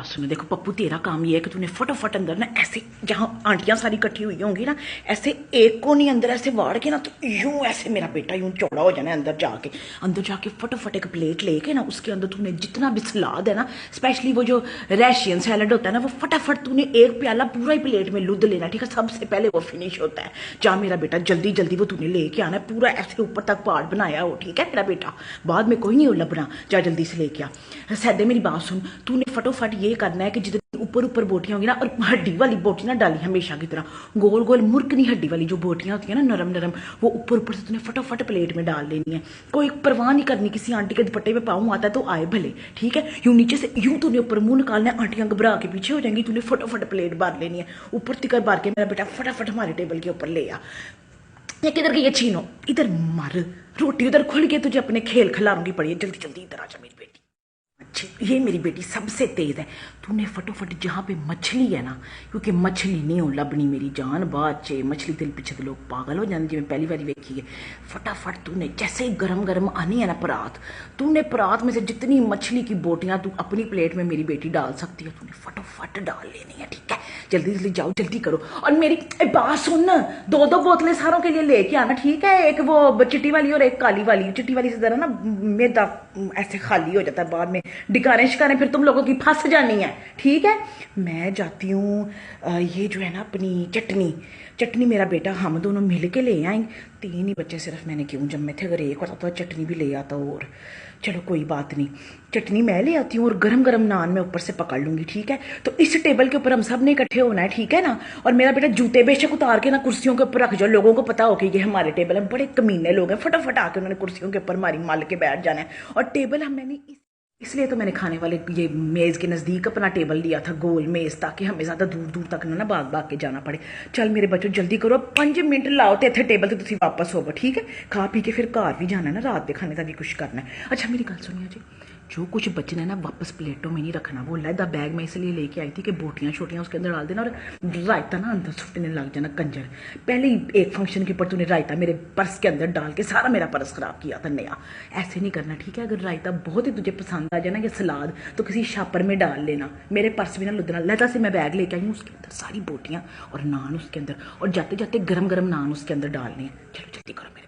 सुनो देखो पप्पू, तेरा काम ये है कि तूने फटाफट अंदर ना ऐसे, जहाँ आंटियां सारी इकट्ठी हुई होंगी ना, ऐसे एक को नहीं अंदर ऐसे वाड़ के ना, तो यूं ऐसे मेरा बेटा यूं चौड़ा हो जाना है। अंदर जाके फटाफट एक प्लेट लेके ना, उसके अंदर तूने जितना भी सलाद है ना, स्पेशली वो जो रशियन सैलड होता है ना, वो फटाफट तूने एक प्याला पूरा ही प्लेट में लुद लेना, ठीक है। सबसे पहले वो फिनिश होता है। जा मेरा बेटा, जल्दी जल्दी वो तूने लेके आना है, पूरा ऐसे ऊपर तक पहाड़ बनाया हो, ठीक है मेरा बेटा। बाद में कोई नहीं लबना, जा जल्दी से लेके आ। सैदे मेरी बात सुन, तूने फटोफट ये करना है कि जितनी ऊपर ऊपर बोटियां होंगी ना, और हड्डी वाली बोटी ना डाली हमेशा की तरह, गोल गोल मुर्कनी हड्डी वाली जो बोटियां होती हैं ना, नरम नरम, वो ऊपर ऊपर से तूने फटोफट प्लेट में डाल लेनी है। कोई परवाह नहीं करनी किसी आंटी के दुपट्टे पे पाऊँ आता है तो आए भले, ठीक है। यूं नीचे से यूं तूने ऊपर मुंह निकालना है, आंटियां घबरा के पीछे हो जाएंगी, तूने फटोफट प्लेट भर लेनी है। ऊपर तिकर भर के मेरा बेटा फटाफट हमारे टेबल के ऊपर ले आ। ये किधर गई है छीनो, इधर मर। रोटी उधर खुल के तुझे अपने खेल खिलाऊंगी पड़ी है, जल्दी जल्दी इधर आ जा मेरी बेटी। अच्छी, ये मेरी बेटी सबसे तेज है। तूने फटोफट जहाँ पे मछली है ना, क्योंकि मछली नहीं हो लबनी मेरी जान, बात चे मछली तेल पीछे तो लोग पागल हो जाते जिम्मे पहली बार वेखी है। फटाफट तूने जैसे ही गरम गरम आनी है ना परात, तूने परात में से जितनी मछली की बोटियां तू अपनी प्लेट में मेरी बेटी डाल सकती है, तूने फटोफट डाल लेनी है, ठीक है। जल्दी जल्दी जाओ, जल्दी करो। और मेरी बात सुन, दो दो बोतलें सारों के लिए लेके आना, ठीक है। एक वो चिट्टी वाली और एक काली वाली। चिट्टी वाली से जरा ना मैदा ऐसे खाली हो जाता है, बाद में डिकारें शिकारें फिर तुम लोगों की फंस जानी है, ठीक है। मैं जाती हूँ, ये जो है ना अपनी चटनी, चटनी मेरा बेटा हम दोनों मिल के ले आएंगे। तीन ही बच्चे सिर्फ मैंने क्यों जन्मे थे, अगर एक होता तो चटनी भी ले आता। और चलो कोई बात नहीं, चटनी मैं ले आती हूँ और गरम गरम नान मैं ऊपर से पकड़ लूंगी, ठीक है। तो इस टेबल के ऊपर हम सब ने इकट्ठे होना है, ठीक है ना। और मेरा बेटा जूते बेशक उतार के ना कुर्सियों के ऊपर रख जाओ, लोगों को पता हो कि ये हमारे टेबल है। बड़े कमीने लोग हैं, फटाफट आके उन्होंने कुर्सियों के ऊपर मारी मल के बैठ जाना है। और टेबल हम मैंने इसलिए तो मैंने खाने वाले ये मेज के नज़दीक अपना टेबल लिया था, गोल मेज, ताकि हमें ज़्यादा दूर दूर तक ना भाग भाग के जाना पड़े। चल मेरे बच्चों जल्दी करो, 5 मिनट लाओ तो इतने टेबल से तुम वापस होवो, ठीक है। खा पी के फिर घर भी जाना है ना, रात के खाने का भी कुछ करना है। अच्छा मेरी गल सुनिए जी, जो कुछ बचना है ना वापस प्लेटों में नहीं रखना। वो लैदा बैग में इसलिए लेके आई थी कि बोटियां छोटियां उसके अंदर डाल देना, और रायता ना अंदर सुटने लग जाना कंजर। पहले ही एक फंक्शन के ऊपर तूने रायता मेरे पर्स के अंदर डाल के सारा मेरा पर्स खराब किया था नया। ऐसे नहीं करना, ठीक है। अगर रायता बहुत ही तुझे पसंद आ जाए ना, या सलाद, तो किसी शापर में डाल लेना, मेरे पर्स भी ना लुदना। लैदा से मैं बैग लेके आई हूँ, उसके अंदर सारी बोटियां और नान उसके अंदर, और जाते जाते गरम गरम नान उसके अंदर डालने हैं। चलो जल्दी करो मेरे बच्चों।